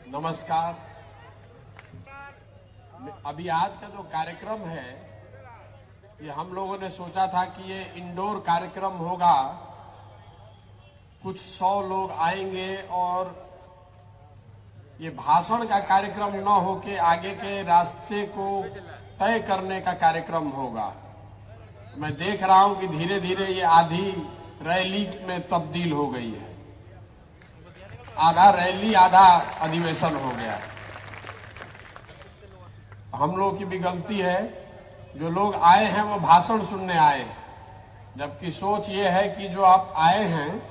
नमस्कार। अभी आज का जो कार्यक्रम है ये हम लोगों ने सोचा था कि ये इंडोर कार्यक्रम होगा, कुछ 100 लोग आएंगे और ये भाषण का कार्यक्रम न होके आगे के रास्ते को तय करने का कार्यक्रम होगा। मैं देख रहा हूं कि धीरे धीरे ये आधी रैली में तब्दील हो गई है। आधा रैली आधा अधिवेशन हो गया है। हम लोग की भी गलती है, जो लोग आए हैं वो भाषण सुनने आए हैं, जबकि सोच ये है कि जो आप आए हैं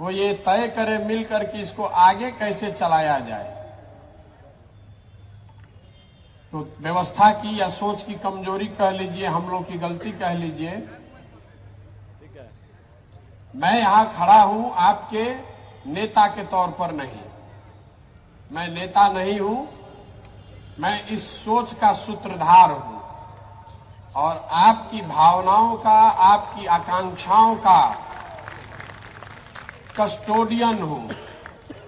वो ये तय करें मिलकर कि इसको आगे कैसे चलाया जाए। तो व्यवस्था की या सोच की कमजोरी कह लीजिए, हम लोग की गलती कह लीजिए। मैं यहां खड़ा हूं आपके नेता के तौर पर नहीं, मैं नेता नहीं हूं, मैं इस सोच का सूत्रधार हूं और आपकी भावनाओं का, आपकी आकांक्षाओं का कस्टोडियन हूं।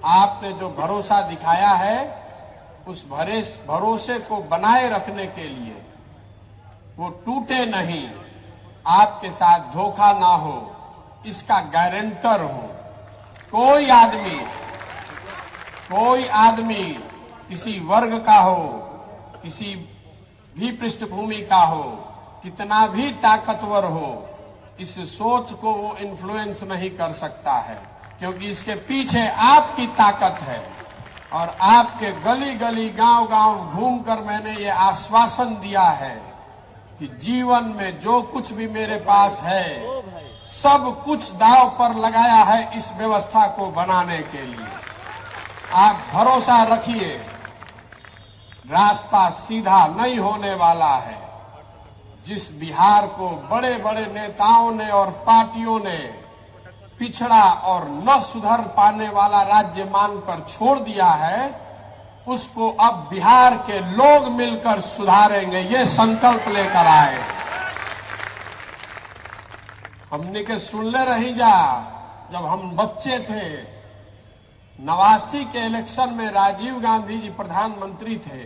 आपने जो भरोसा दिखाया है उस भरोसे को बनाए रखने के लिए, वो टूटे नहीं, आपके साथ धोखा ना हो, इसका गारंटर हूं। कोई आदमी किसी वर्ग का हो, किसी भी पृष्ठभूमि का हो, कितना भी ताकतवर हो, इस सोच को वो इन्फ्लुएंस नहीं कर सकता है, क्योंकि इसके पीछे आपकी ताकत है। और आपके गली गली गांव गांव घूमकर मैंने ये आश्वासन दिया है कि जीवन में जो कुछ भी मेरे पास है सब कुछ दांव पर लगाया है इस व्यवस्था को बनाने के लिए। आप भरोसा रखिए, रास्ता सीधा नहीं होने वाला है। जिस बिहार को बड़े बड़े नेताओं ने और पार्टियों ने पिछड़ा और न सुधर पाने वाला राज्य मानकर छोड़ दिया है, उसको अब बिहार के लोग मिलकर सुधारेंगे, ये संकल्प लेकर आए। हमने के सुनले रही जा, जब हम बच्चे थे 89 के इलेक्शन में राजीव गांधी जी प्रधानमंत्री थे,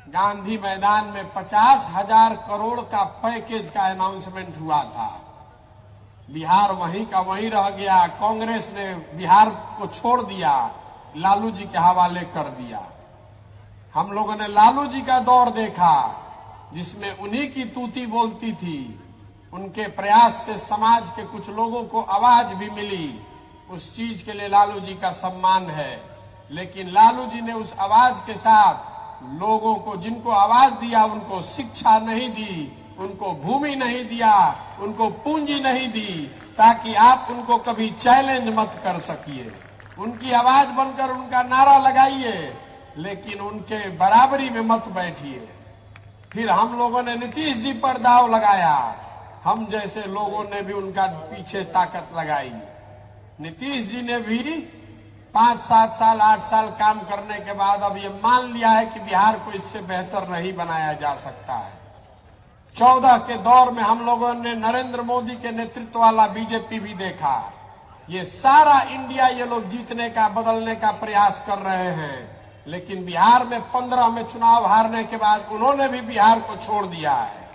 गांधी मैदान में 50,000 करोड़ का पैकेज का अनाउंसमेंट हुआ था। बिहार वहीं का वहीं रह गया, कांग्रेस ने बिहार को छोड़ दिया, लालू जी के हवाले कर दिया। हम लोगों ने लालू जी का दौर देखा जिसमें उन्हीं की तूती बोलती थी। उनके प्रयास से समाज के कुछ लोगों को आवाज भी मिली, उस चीज के लिए लालू जी का सम्मान है। लेकिन लालू जी ने उस आवाज के साथ लोगों को, जिनको आवाज दिया, उनको शिक्षा नहीं दी, उनको भूमि नहीं दिया, उनको पूंजी नहीं दी, ताकि आप उनको कभी चैलेंज मत कर सकिए। उनकी आवाज बनकर उनका नारा लगाइए, लेकिन उनके बराबरी में मत बैठिए। फिर हम लोगों ने नीतीश जी पर दाव लगाया, हम जैसे लोगों ने भी उनका पीछे ताकत लगाई। नीतीश जी ने भी 5, 7 साल, 8 साल काम करने के बाद अब ये मान लिया है कि बिहार को इससे बेहतर नहीं बनाया जा सकता है। 14 के दौर में हम लोगों ने नरेंद्र मोदी के नेतृत्व वाला बीजेपी भी देखा। ये सारा इंडिया ये लोग जीतने का, बदलने का प्रयास कर रहे हैं, लेकिन बिहार में 15 में चुनाव हारने के बाद उन्होंने भी बिहार को छोड़ दिया है।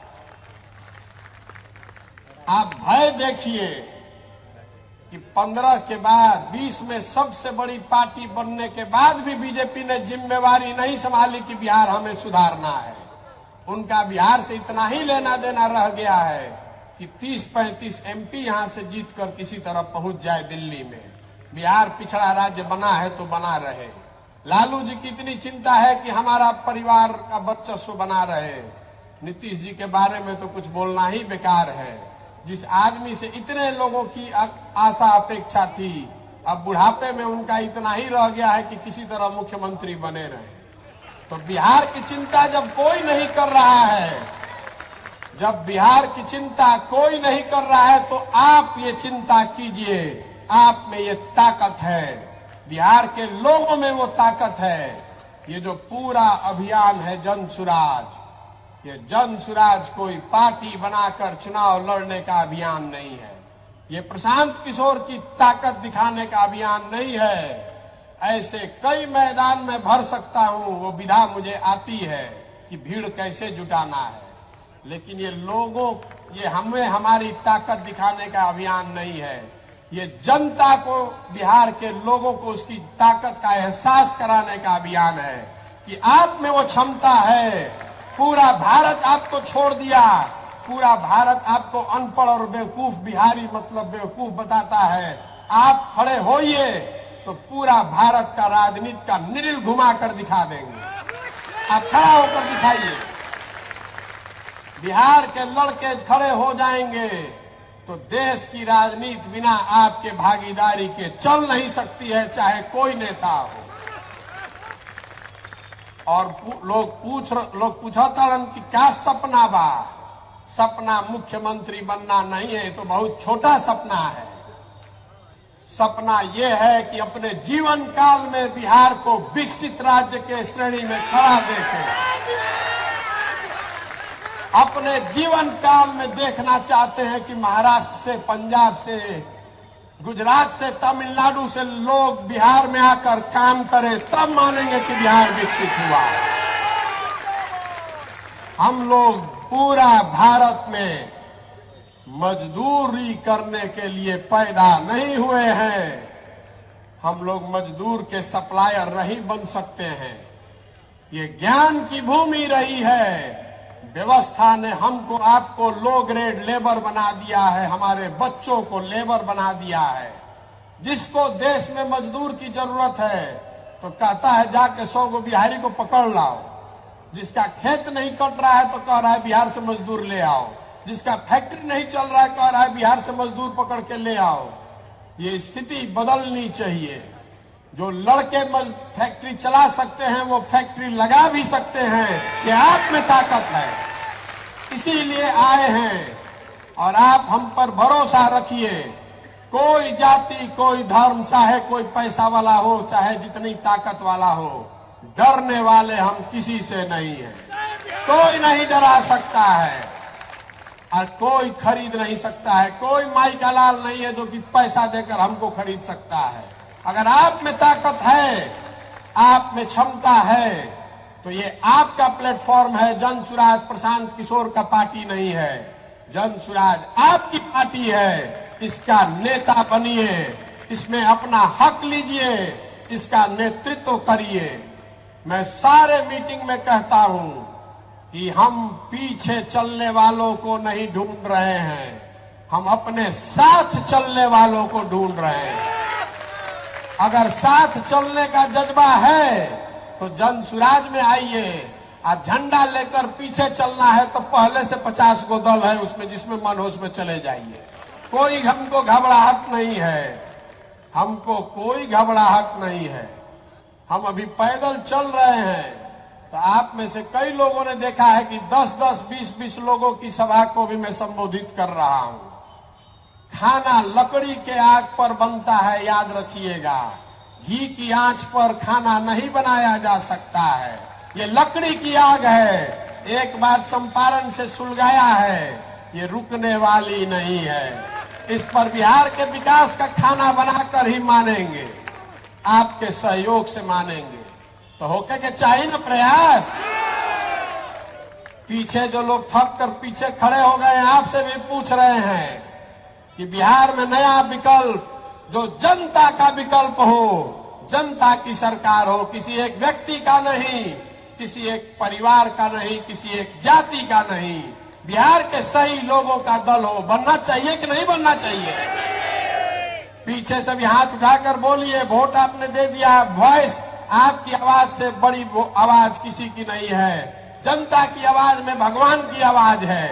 आप भय देखिए कि 15 के बाद 20 में सबसे बड़ी पार्टी बनने के बाद भी बीजेपी ने जिम्मेवारी नहीं संभाली कि बिहार हमें सुधारना है। उनका बिहार से इतना ही लेना देना रह गया है कि 30-35 एमपी यहां से जीतकर किसी तरह पहुंच जाए दिल्ली में। बिहार पिछड़ा राज्य बना है तो बना रहे। लालू जी की इतनी चिंता है कि हमारा परिवार का वर्चस्व बना रहे। नीतीश जी के बारे में तो कुछ बोलना ही बेकार है। जिस आदमी से इतने लोगों की आशा अपेक्षा थी, अब बुढ़ापे में उनका इतना ही रह गया है कि किसी तरह मुख्यमंत्री बने रहे। तो बिहार की चिंता जब कोई नहीं कर रहा है, जब बिहार की चिंता कोई नहीं कर रहा है, तो आप ये चिंता कीजिए। आप में ये ताकत है, बिहार के लोगों में वो ताकत है। ये जो पूरा अभियान है जन सुराज, ये जन सुराज कोई पार्टी बनाकर चुनाव लड़ने का अभियान नहीं है। ये प्रशांत किशोर की ताकत दिखाने का अभियान नहीं है। ऐसे कई मैदान में भर सकता हूं, वो विधा मुझे आती है कि भीड़ कैसे जुटाना है। लेकिन ये लोगों, ये हमें हमारी ताकत दिखाने का अभियान नहीं है, ये जनता को, बिहार के लोगों को उसकी ताकत का एहसास कराने का अभियान है कि आप में वो क्षमता है। पूरा भारत आपको छोड़ दिया, पूरा भारत आपको अनपढ़ और बेवकूफ बिहारी मतलब बेवकूफ बताता है। आप खड़े होइए तो पूरा भारत का राजनीति का निडिल घुमा कर दिखा देंगे। आप खड़ा होकर दिखाइए। बिहार के लड़के खड़े हो जाएंगे तो देश की राजनीति बिना आपके भागीदारी के चल नहीं सकती है, चाहे कोई नेता हो। और लोग पूछता कि क्या सपना बा? सपना मुख्यमंत्री बनना नहीं है, तो बहुत छोटा सपना है। सपना यह है कि अपने जीवन काल में बिहार को विकसित राज्य के श्रेणी में खड़ा देखें। अपने जीवन काल में देखना चाहते हैं कि महाराष्ट्र से, पंजाब से, गुजरात से, तमिलनाडु से लोग बिहार में आकर काम करें, तब मानेंगे कि बिहार विकसित हुआ। हम लोग पूरा भारत में मजदूरी करने के लिए पैदा नहीं हुए हैं। हम लोग मजदूर के सप्लायर नहीं बन सकते हैं। ये ज्ञान की भूमि रही है। व्यवस्था ने हमको, आपको लो ग्रेड लेबर बना दिया है, हमारे बच्चों को लेबर बना दिया है। जिसको देश में मजदूर की जरूरत है तो कहता है जाके 100 गो बिहारी को पकड़ लाओ। जिसका खेत नहीं कट रहा है तो कह रहा है बिहार से मजदूर ले आओ। जिसका फैक्ट्री नहीं चल रहा है कह रहा है बिहार से मजदूर पकड़ के ले आओ। ये स्थिति बदलनी चाहिए। जो लड़के फैक्ट्री चला सकते हैं वो फैक्ट्री लगा भी सकते हैं। ये आप में ताकत है, इसीलिए आए हैं। और आप हम पर भरोसा रखिए। कोई जाति, कोई धर्म, चाहे कोई पैसा वाला हो, चाहे जितनी ताकत वाला हो, डरने वाले हम किसी से नहीं हैं। कोई नहीं डरा सकता है और कोई खरीद नहीं सकता है। कोई माई का लाल नहीं है जो कि पैसा देकर हमको खरीद सकता है। अगर आप में ताकत है, आप में क्षमता है, तो ये आपका प्लेटफॉर्म है। जन सुराज प्रशांत किशोर का पार्टी नहीं है। जन सुराज आपकी पार्टी है। इसका नेता बनिए, इसमें अपना हक लीजिए, इसका नेतृत्व करिए। मैं सारे मीटिंग में कहता हूं कि हम पीछे चलने वालों को नहीं ढूंढ रहे हैं, हम अपने साथ चलने वालों को ढूंढ रहे हैं। अगर साथ चलने का जज्बा है तो जन सुराज में आइए। और झंडा लेकर पीछे चलना है तो पहले से 50 गो दल है उसमें, जिसमें मन हो उसमें चले जाइए। कोई हमको घबराहट नहीं है, हमको कोई घबराहट नहीं है। हम अभी पैदल चल रहे हैं तो आप में से कई लोगों ने देखा है कि 10-10, 20-20 लोगों की सभा को भी मैं संबोधित कर रहा हूं। खाना लकड़ी के आग पर बनता है, याद रखिएगा। घी की आंच पर खाना नहीं बनाया जा सकता है। ये लकड़ी की आग है, एक बार चंपारण से सुलगाया है, ये रुकने वाली नहीं है। इस पर बिहार के विकास का खाना बनाकर ही मानेंगे, आपके सहयोग से मानेंगे। तो होके के चाहिए ना प्रयास। पीछे जो लोग थक कर पीछे खड़े हो गए, आपसे भी पूछ रहे हैं कि बिहार में नया विकल्प, जो जनता का विकल्प हो, जनता की सरकार हो, किसी एक व्यक्ति का नहीं, किसी एक परिवार का नहीं, किसी एक जाति का नहीं, बिहार के सही लोगों का दल हो। बनना चाहिए कि नहीं बनना चाहिए? पीछे से भी हाथ उठाकर बोलिए, वोट आपने दे दिया। वॉइस, आपकी आवाज से बड़ी वो आवाज किसी की नहीं है। जनता की आवाज में भगवान की आवाज है।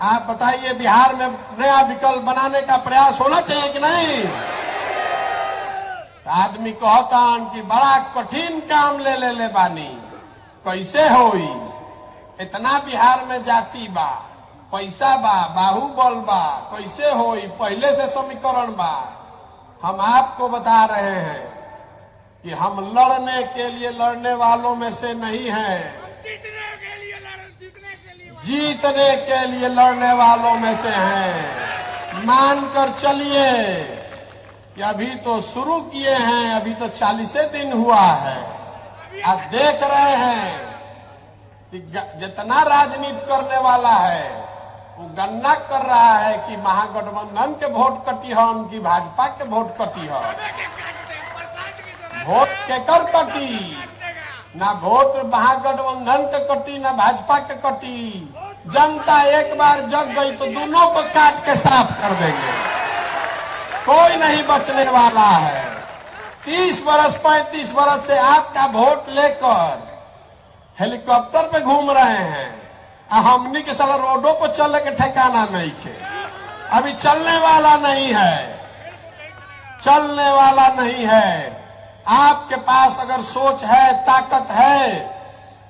आप बताइए, बिहार में नया विकल्प बनाने का प्रयास होना चाहिए कि नहीं? आदमी कहता कि बड़ा कठिन काम ले बानी, कैसे होई? इतना बिहार में जाति बा, पैसा बा, बाहुबल बा, कैसे होई? पहले से समीकरण बा। हम आपको बता रहे हैं कि हम लड़ने के लिए लड़ने वालों में से नहीं हैं, जीतने के लिए लड़ने वालों में से हैं। मानकर चलिए कि अभी तो शुरू किए हैं, अभी तो 40 दिन हुआ है। आप देख रहे हैं कि जितना राजनीति करने वाला है वो गन्ना कर रहा है कि महागठबंधन के वोट कटी है, उनकी भाजपा के वोट कटी है। वोट केकर कटी? ना वोट महागठबंधन के कटी, ना भाजपा के कटी। जनता एक बार जग गई तो दोनों को काट के साफ कर देंगे, कोई नहीं बचने वाला है। 30 वर्ष 35 वर्ष से आपका वोट लेकर हेलीकॉप्टर पे घूम रहे हैं, हमनी के साला रोडों पर चलने के ठिकाना नहीं थे। अभी चलने वाला नहीं है, चलने वाला नहीं है। आपके पास अगर सोच है, ताकत है,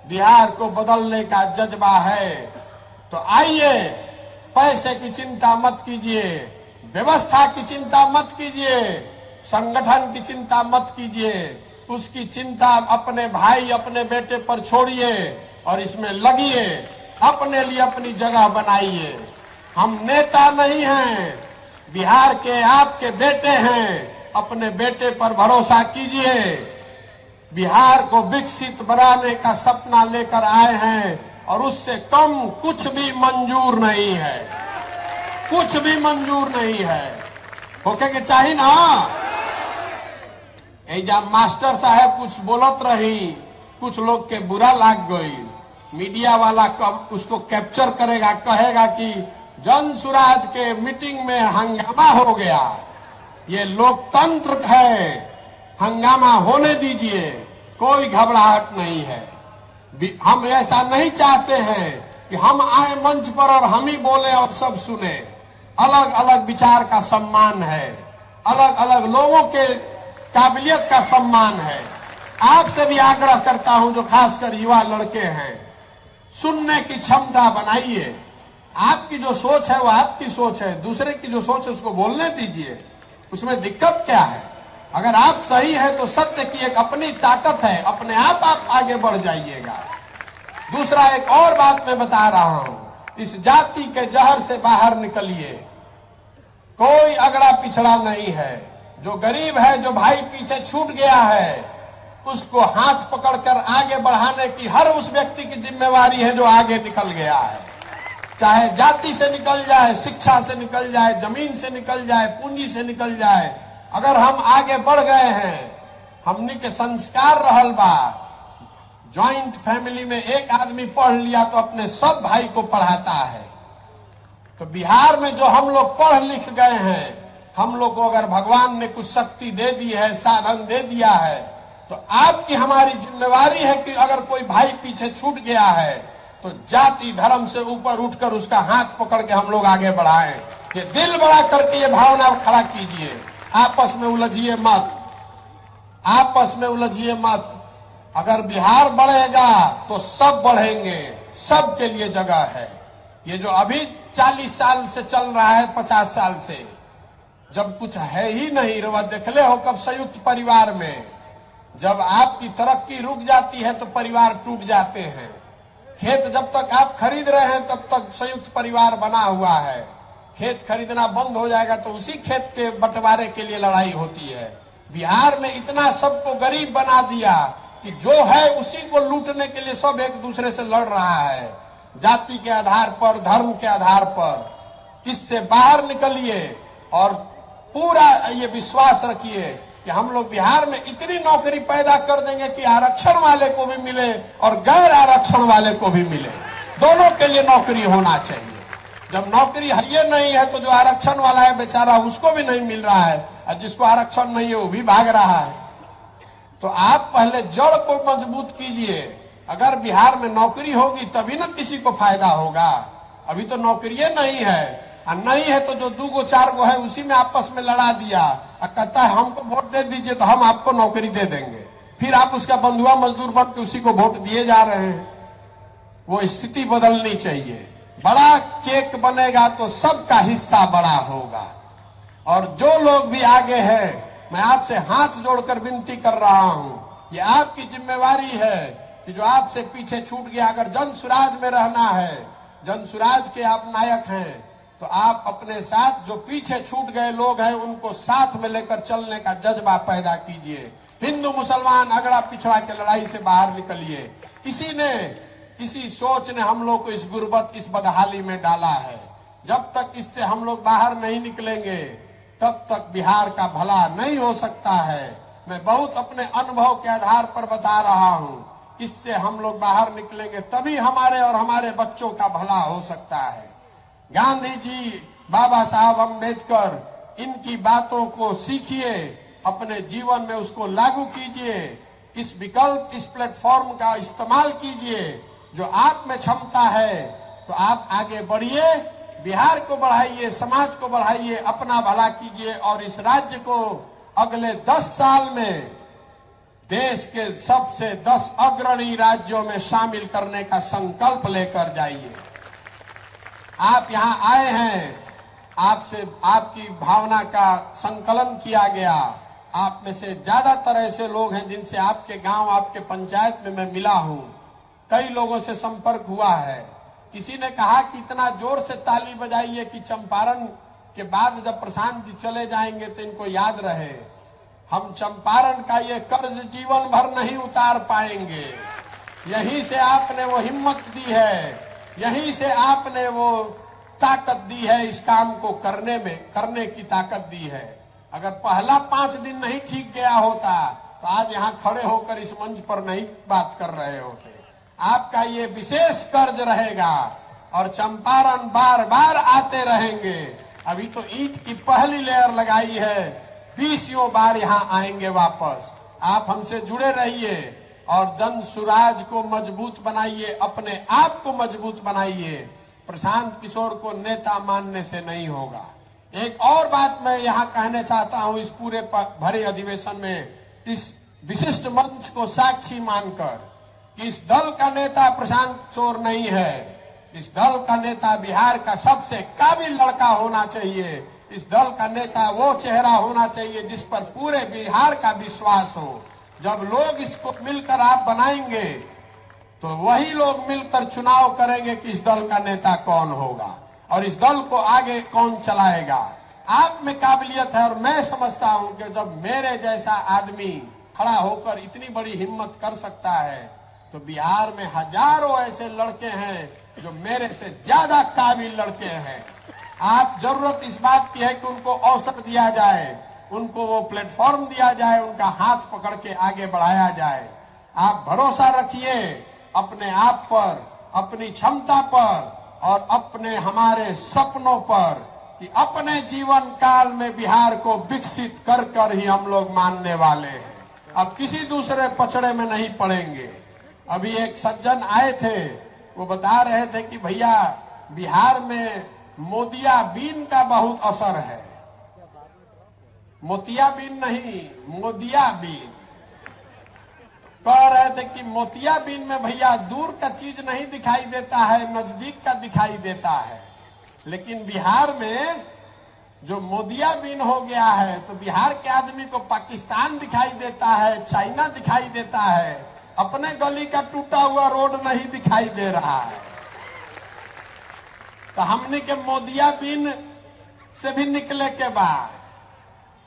बिहार को बदलने का जज्बा है, तो आइए। पैसे की चिंता मत कीजिए, व्यवस्था की चिंता मत कीजिए, संगठन की चिंता मत कीजिए। उसकी चिंता अपने भाई, अपने बेटे पर छोड़िए और इसमें लगिए, अपने लिए अपनी जगह बनाइए। हम नेता नहीं हैं, बिहार के आपके बेटे हैं। अपने बेटे पर भरोसा कीजिए। बिहार को विकसित बनाने का सपना लेकर आए हैं और उससे कम कुछ भी मंजूर नहीं है, कुछ भी मंजूर नहीं है। होके के चाहिए ना। जब मास्टर साहब कुछ बोलत रही, कुछ लोग के बुरा लाग गई, मीडिया वाला उसको कैप्चर करेगा, कहेगा कि जन सुराज के मीटिंग में हंगामा हो गया। ये लोकतंत्र है, हंगामा होने दीजिए, कोई घबराहट नहीं है। हम ऐसा नहीं चाहते हैं कि हम आए मंच पर और हम ही बोले और सब सुने। अलग अलग विचार का सम्मान है, अलग अलग लोगों के काबिलियत का सम्मान है। आपसे भी आग्रह करता हूं, जो खासकर युवा लड़के हैं, सुनने की क्षमता बनाइए। आपकी जो सोच है वो आपकी सोच है, दूसरे की जो सोच है उसको बोलने दीजिए। उसमें दिक्कत क्या है? अगर आप सही है तो सत्य की एक अपनी ताकत है, अपने आप आगे बढ़ जाइएगा। दूसरा एक और बात मैं बता रहा हूं, इस जाति के जहर से बाहर निकलिए। कोई अगड़ा पिछड़ा नहीं है। जो गरीब है, जो भाई पीछे छूट गया है, उसको हाथ पकड़कर आगे बढ़ाने की हर उस व्यक्ति की जिम्मेवारी है जो आगे निकल गया है। चाहे जाति से निकल जाए, शिक्षा से निकल जाए, जमीन से निकल जाए, पूंजी से निकल जाए, अगर हम आगे बढ़ गए हैं, हमनी के संस्कार रहल बा। ज्वाइंट फैमिली में एक आदमी पढ़ लिया तो अपने सब भाई को पढ़ाता है। तो बिहार में जो हम लोग पढ़ लिख गए हैं, हम लोग को अगर भगवान ने कुछ शक्ति दे दी है, साधन दे दिया है, तो आपकी हमारी जिम्मेवारी है कि अगर कोई भाई पीछे छूट गया है तो जाति धर्म से ऊपर उठकर उसका हाथ पकड़ के हम लोग आगे बढ़ाएं। ये दिल बड़ा करके ये भावना खड़ा कीजिए। आपस में उलझिए मत, आपस में उलझिए मत। अगर बिहार बढ़ेगा तो सब बढ़ेंगे, सबके लिए जगह है। ये जो अभी 40 साल से चल रहा है, 50 साल से, जब कुछ है ही नहीं, रवा देखले हो कब संयुक्त परिवार में, जब आपकी तरक्की रुक जाती है तो परिवार टूट जाते हैं। खेत जब तक आप खरीद रहे हैं तब तक संयुक्त परिवार बना हुआ है। खेत खरीदना बंद हो जाएगा तो उसी खेत के बंटवारे के लिए लड़ाई होती है। बिहार में इतना सबको गरीब बना दिया कि जो है उसी को लूटने के लिए सब एक दूसरे से लड़ रहा है, जाति के आधार पर, धर्म के आधार पर। इससे बाहर निकलिए और पूरा ये विश्वास रखिए कि हम लोग बिहार में इतनी नौकरी पैदा कर देंगे कि आरक्षण वाले को भी मिले और गैर आरक्षण वाले को भी मिले, दोनों के लिए नौकरी होना चाहिए। जब नौकरी है नहीं है तो जो आरक्षण वाला है बेचारा, उसको भी नहीं मिल रहा है, और जिसको आरक्षण नहीं है वो भी भाग रहा है। तो आप पहले जड़ को मजबूत कीजिए। अगर बिहार में नौकरी होगी तभी ना किसी को फायदा होगा। अभी तो नौकरियां नहीं है, और नहीं है तो जो 2 गो 4 गो है उसी में आपस में लड़ा दिया और कहता है हमको वोट दे दीजिए तो हम आपको नौकरी दे देंगे। फिर आप उसका बंधुआ मजदूर बन के उसी को वोट दिए जा रहे हैं। वो स्थिति बदलनी चाहिए। बड़ा केक बनेगा तो सबका हिस्सा बड़ा होगा। और जो लोग भी आगे हैं, मैं आपसे हाथ जोड़कर विनती कर रहा हूं, ये आपकी जिम्मेवारी है कि जो आपसे पीछे छूट गया, अगर जन सुराज में रहना है, जन सुराज के आप नायक हैं, तो आप अपने साथ जो पीछे छूट गए लोग हैं उनको साथ में लेकर चलने का जज्बा पैदा कीजिए। हिंदू मुसलमान अगड़ा पिछड़ा के लड़ाई से बाहर निकलिए। इसी सोच ने हम लोग को इस गुर्बत, इस बदहाली में डाला है। जब तक इससे हम लोग बाहर नहीं निकलेंगे तब तक बिहार का भला नहीं हो सकता है। मैं बहुत अपने अनुभव के आधार पर बता रहा हूं। इससे हम लोग बाहर निकलेंगे तभी हमारे और हमारे बच्चों का भला हो सकता है। गांधी जी, बाबा साहब अम्बेडकर, इनकी बातों को सीखिए, अपने जीवन में उसको लागू कीजिए। इस विकल्प, इस प्लेटफॉर्म का इस्तेमाल कीजिए। जो आप में क्षमता है तो आप आगे बढ़िए, बिहार को बढ़ाइए, समाज को बढ़ाइए, अपना भला कीजिए और इस राज्य को अगले 10 साल में देश के सबसे 10 अग्रणी राज्यों में शामिल करने का संकल्प लेकर जाइए। आप यहां आए हैं, आपसे आपकी भावना का संकलन किया गया। आप में से ज्यादातर ऐसे लोग हैं जिनसे आपके गांव, आपके पंचायत में मैं मिला हूं। कई लोगों से संपर्क हुआ है। किसी ने कहा कि इतना जोर से ताली बजाइए कि चंपारण के बाद जब प्रशांत जी चले जाएंगे तो इनको याद रहे। हम चंपारण का ये कर्ज जीवन भर नहीं उतार पाएंगे। यहीं से आपने वो हिम्मत दी है, यहीं से आपने वो ताकत दी है, इस काम को करने की ताकत दी है। अगर पहला 5 दिन नहीं ठीक गया होता तो आज यहाँ खड़े होकर इस मंच पर नहीं बात कर रहे होते। आपका ये विशेष कर्ज रहेगा और चंपारण बार बार आते रहेंगे। अभी तो ईंट की पहली लेयर लगाई है, 20 बार यहाँ आएंगे वापस। आप हमसे जुड़े रहिए और जन सुराज को मजबूत बनाइए, अपने आप को मजबूत बनाइए। प्रशांत किशोर को नेता मानने से नहीं होगा। एक और बात मैं यहाँ कहना चाहता हूँ, इस पूरे भरे अधिवेशन में, इस विशिष्ट मंच को साक्षी मानकर, कि इस दल का नेता प्रशांत किशोर नहीं है। इस दल का नेता बिहार का सबसे काबिल लड़का होना चाहिए। इस दल का नेता वो चेहरा होना चाहिए जिस पर पूरे बिहार का विश्वास हो। जब लोग इसको मिलकर आप बनाएंगे तो वही लोग मिलकर चुनाव करेंगे कि इस दल का नेता कौन होगा और इस दल को आगे कौन चलाएगा। आप में काबिलियत है और मैं समझता हूं कि जब मेरे जैसा आदमी खड़ा होकर इतनी बड़ी हिम्मत कर सकता है तो बिहार में हजारों ऐसे लड़के हैं जो मेरे से ज्यादा काबिल लड़के हैं। आप जरूरत इस बात की है कि उनको अवसर दिया जाए, उनको वो प्लेटफॉर्म दिया जाए, उनका हाथ पकड़ के आगे बढ़ाया जाए। आप भरोसा रखिए अपने आप पर, अपनी क्षमता पर और अपने हमारे सपनों पर कि अपने जीवन काल में बिहार को विकसित कर कर ही हम लोग मानने वाले हैं। अब किसी दूसरे पचड़े में नहीं पड़ेंगे। अभी एक सज्जन आए थे, वो बता रहे थे कि भैया बिहार में मोदियाबीन का बहुत असर है। मोतियाबीन नहीं, मोदियाबीन। कह रहे थे कि मोतियाबीन में भैया दूर का चीज नहीं दिखाई देता है, नजदीक का दिखाई देता है। लेकिन बिहार में जो मोदियाबीन हो गया है तो बिहार के आदमी को पाकिस्तान दिखाई देता है, चाइना दिखाई देता है, अपने गली का टूटा हुआ रोड नहीं दिखाई दे रहा है। तो हमने के मोदियाबीन से भी निकले के बाद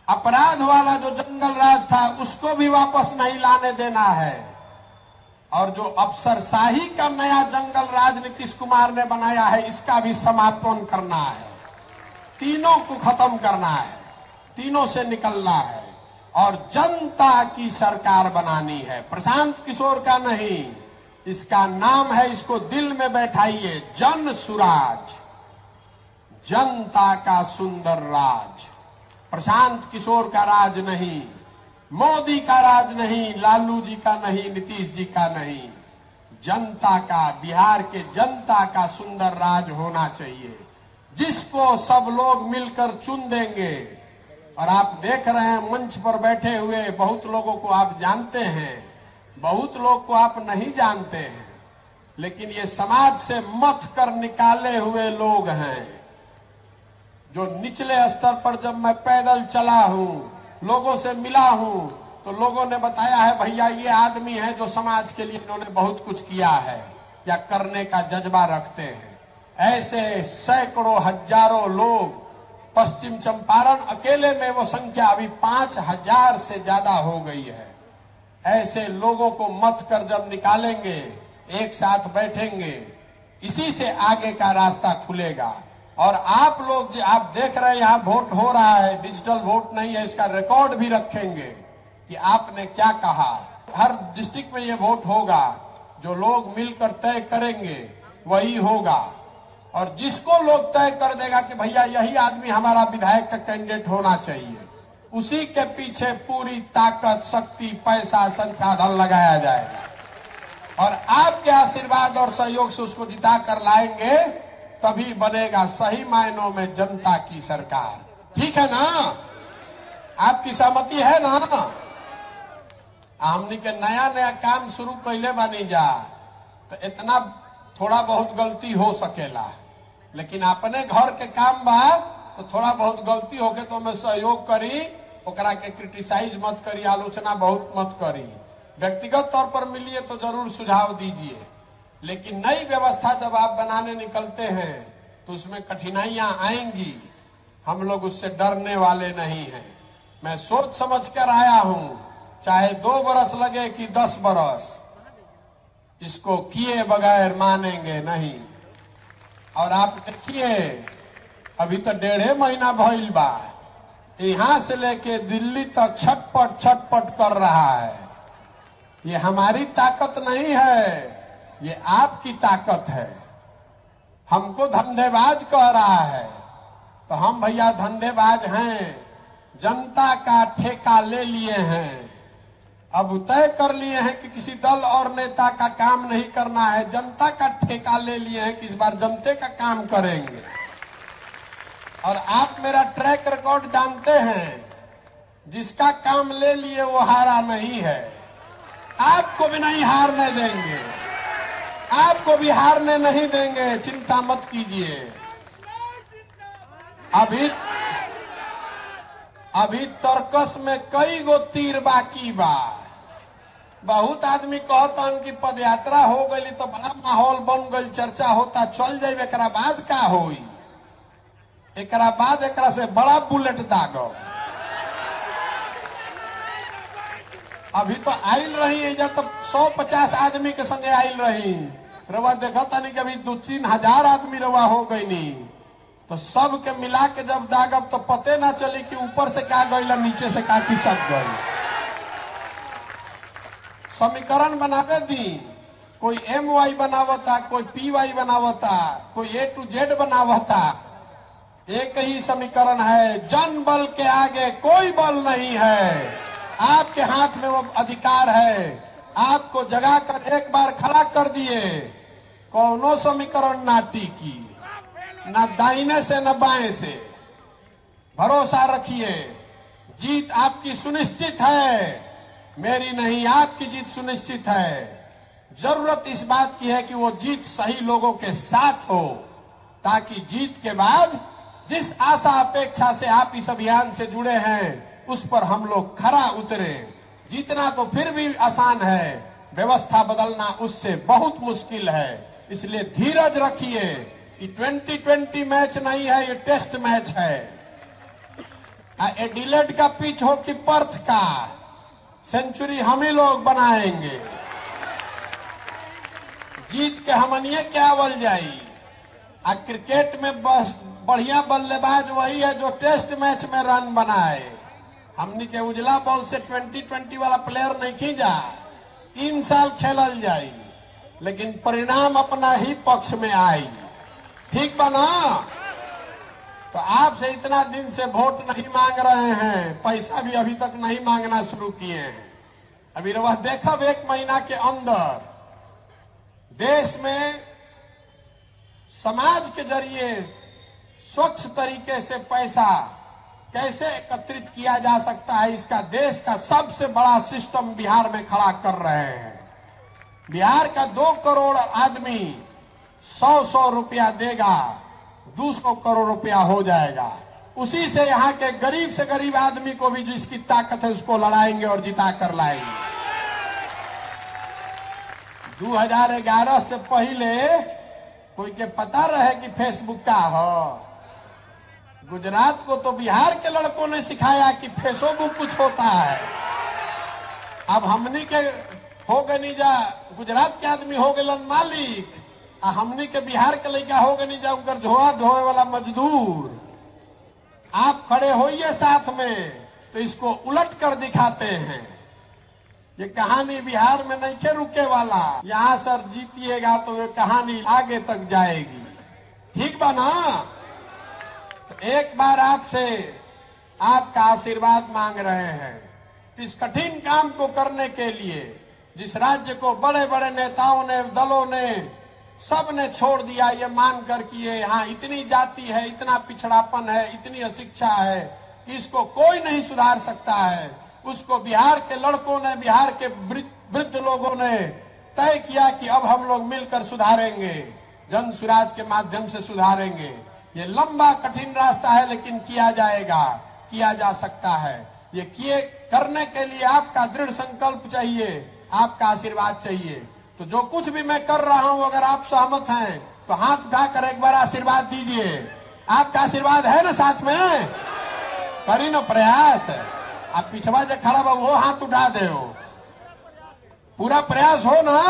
अपराध वाला जो जंगल राज था उसको भी वापस नहीं लाने देना है और जो अफसरशाही का नया जंगल राज नीतीश कुमार ने बनाया है इसका भी समापन करना है। तीनों को खत्म करना है, तीनों से निकलना है और जनता की सरकार बनानी है, प्रशांत किशोर का नहीं। इसका नाम है, इसको दिल में बैठाइए, जन सुराज, जनता का सुंदर राज। प्रशांत किशोर का राज नहीं, मोदी का राज नहीं, लालू जी का नहीं, नीतीश जी का नहीं, जनता का, बिहार के जनता का सुंदर राज होना चाहिए जिसको सब लोग मिलकर चुन देंगे। और आप देख रहे हैं मंच पर बैठे हुए बहुत लोगों को आप जानते हैं, बहुत लोग को आप नहीं जानते हैं, लेकिन ये समाज से मथ कर निकाले हुए लोग हैं। जो निचले स्तर पर जब मैं पैदल चला हूं, लोगों से मिला हूं, तो लोगों ने बताया है भैया ये आदमी है जो समाज के लिए इन्होंने बहुत कुछ किया है या करने का जज्बा रखते हैं। ऐसे सैकड़ों हजारों लोग, पश्चिम चंपारण अकेले में वो संख्या अभी 5000 से ज्यादा हो गई है। ऐसे लोगों को मत कर जब निकालेंगे, एक साथ बैठेंगे, इसी से आगे का रास्ता खुलेगा। और आप लोग जो आप देख रहे हैं यहाँ वोट हो रहा है, डिजिटल वोट नहीं है, इसका रिकॉर्ड भी रखेंगे कि आपने क्या कहा। हर डिस्ट्रिक्ट में ये वोट होगा, जो लोग मिलकर तय करेंगे वही होगा। और जिसको लोग तय कर देगा कि भैया यही आदमी हमारा विधायक का कैंडिडेट होना चाहिए, उसी के पीछे पूरी ताकत, शक्ति, पैसा, संसाधन लगाया जाएगा। और आपके आशीर्वाद और सहयोग से उसको जिता कर लाएंगे, तभी बनेगा सही मायनों में जनता की सरकार। ठीक है ना? आपकी सहमति है ना? हमने के नया नया काम शुरू कैले बानी जा, तो इतना थोड़ा बहुत गलती हो सकेला, लेकिन अपने घर के काम बा तो थोड़ा बहुत गलती होके तो मैं सहयोग करी, ओकरा के क्रिटिसाइज मत करी, आलोचना बहुत मत करी। व्यक्तिगत तौर पर मिलिए तो जरूर सुझाव दीजिए, लेकिन नई व्यवस्था जब आप बनाने निकलते हैं तो उसमें कठिनाइयां आएंगी। हम लोग उससे डरने वाले नहीं हैं। मैं सोच समझ कर आया हूं, चाहे 2 बरस लगे कि 10 बरस, इसको किए बगैर मानेंगे नहीं। और आप देखिए, अभी तो 1.5 महीना भइल बा, यहां से लेके दिल्ली तक छटपट छटपट कर रहा है। ये हमारी ताकत नहीं है, ये आपकी ताकत है। हमको धंधेबाज कह रहा है, तो हम भैया धंधेबाज हैं। जनता का ठेका ले लिए हैं, अब तय कर लिए हैं कि किसी दल और नेता का काम नहीं करना है, जनता का ठेका ले लिए हैं कि इस बार जनता का काम करेंगे। और आप मेरा ट्रैक रिकॉर्ड जानते हैं, जिसका काम ले लिए वो हारा नहीं है। आपको भी नहीं हारने देंगे, आपको भी हारने नहीं देंगे, चिंता मत कीजिए। अभी तर्कस में कई गो तीर बाकी बा। बहुत आदमी कहता कि पद यात्रा हो गई तो बड़ा माहौल बन गई, चर्चा होता, चल जाए, एकरा बाद का होई? एकरा बाद एकरा से बड़ा बुलेट दागो। अभी तो आयल रही है, जब तो 150 आदमी के संगे आयल रही, रवा देखा था नहीं कि अभी 2-3 हजार आदमी रवा हो गई नहीं, तो सब के मिला के जब दागब तो पते ना चली कि ऊपर से का गई, नीचे से का खिसक गई। समीकरण बनावे दी, कोई MY बनावता, कोई PY बनावता, कोई A to Z बनावता। एक ही समीकरण है, जन बल के आगे कोई बल नहीं है। आपके हाथ में वो अधिकार है, आपको जगा कर एक बार खड़ा कर दिए, कौनो समीकरण ना टिकी, न दाहिने से न बाएं से। भरोसा रखिए, जीत आपकी सुनिश्चित है, मेरी नहीं, आपकी जीत सुनिश्चित है। जरूरत इस बात की है कि वो जीत सही लोगों के साथ हो, ताकि जीत के बाद जिस आशा अपेक्षा से आप इस अभियान से जुड़े हैं, उस पर हम लोग खरा उतरे। जीतना तो फिर भी आसान है, व्यवस्था बदलना उससे बहुत मुश्किल है। इसलिए धीरज रखिए। ये 2020 मैच नहीं है, ये टेस्ट मैच है। एडिलेड का पिच हो कि पर्थ का, सेंचुरी हम ही लोग बनाएंगे। जीत के हमनिए क्या बल जाई। क्रिकेट में बस बढ़िया बल्लेबाज वही है जो टेस्ट मैच में रन बनाए। हमनी के उजला बॉल से 2020 वाला प्लेयर नहीं खींचा। 3 साल खेलल जाई, लेकिन परिणाम अपना ही पक्ष में आई। ठीक बना? तो आपसे इतना दिन से वोट नहीं मांग रहे हैं, पैसा भी अभी तक नहीं मांगना शुरू किए हैं। अभी वह देखा 1 महीना के अंदर देश में समाज के जरिए स्वच्छ तरीके से पैसा कैसे एकत्रित किया जा सकता है, इसका देश का सबसे बड़ा सिस्टम बिहार में खड़ा कर रहे हैं। बिहार का 2 करोड़ आदमी 100-100 रुपया देगा, 200 करोड़ रुपया हो जाएगा। उसी से यहाँ के गरीब से गरीब आदमी को भी जिसकी ताकत है उसको लड़ाएंगे और जिता कर लाएंगे। 2011 से पहले कोई के पता रहे कि फेसबुक का हो। गुजरात को तो बिहार के लड़कों ने सिखाया कि फेसबुक कुछ होता है। अब हमनी के हो गए नहीं जा, गुजरात के आदमी हो गए मालिक, आ हमनी के बिहार के लड़का हो गए नहीं जा उनकर झोआ ढोए वाला मजदूर। आप खड़े होइए साथ में तो इसको उलट कर दिखाते हैं। ये कहानी बिहार में नहीं के रुके वाला, यहाँ सर जीतिएगा तो ये कहानी आगे तक जाएगी। ठीक बा ना? तो एक बार आपसे आपका आशीर्वाद मांग रहे हैं। इस कठिन काम को करने के लिए जिस राज्य को बड़े बड़े नेताओं ने, दलों ने, सब ने छोड़ दिया ये मानकर कि ये यहाँ इतनी जाति है, इतना पिछड़ापन है, इतनी अशिक्षा है कि इसको कोई नहीं सुधार सकता है, उसको बिहार के लड़कों ने, बिहार के वृद्ध लोगों ने तय किया कि अब हम लोग मिलकर सुधारेंगे, जन सुराज के माध्यम से सुधारेंगे। ये लंबा कठिन रास्ता है लेकिन किया जाएगा, किया जा सकता है। ये किए करने के लिए आपका दृढ़ संकल्प चाहिए, आपका आशीर्वाद चाहिए। तो जो कुछ भी मैं कर रहा हूं, अगर आप सहमत हैं तो हाथ उठाकर एक बार आशीर्वाद दीजिए। आपका आशीर्वाद है ना साथ में? करी ना प्रयास। आप पिछवा जो खड़ा बा वो हाथ उठा दे, पूरा प्रयास हो ना,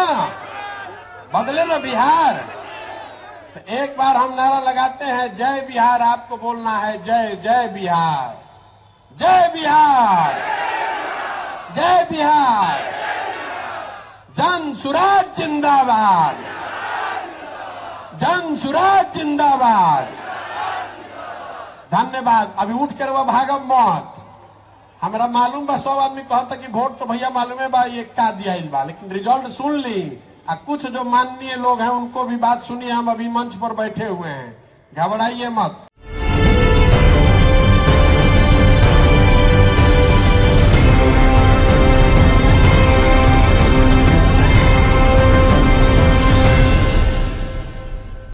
बदले ना बिहार। तो एक बार हम नारा लगाते हैं, जय बिहार। आपको बोलना है जय जय बिहार, जय बिहार, जय बिहार, जन सुराज जिंदाबाद, जन सुराज जिंदाबाद। धन्यवाद। अभी उठ कर वह भागम मत। हमारा मालूम बा, 100 आदमी कहता कि वोट तो भैया मालूम है बा ये का दिया बा, लेकिन रिजल्ट सुन ली। कुछ जो माननीय लोग हैं उनको भी बात सुनिए। हम अभी मंच पर बैठे हुए हैं, घबराइए मत।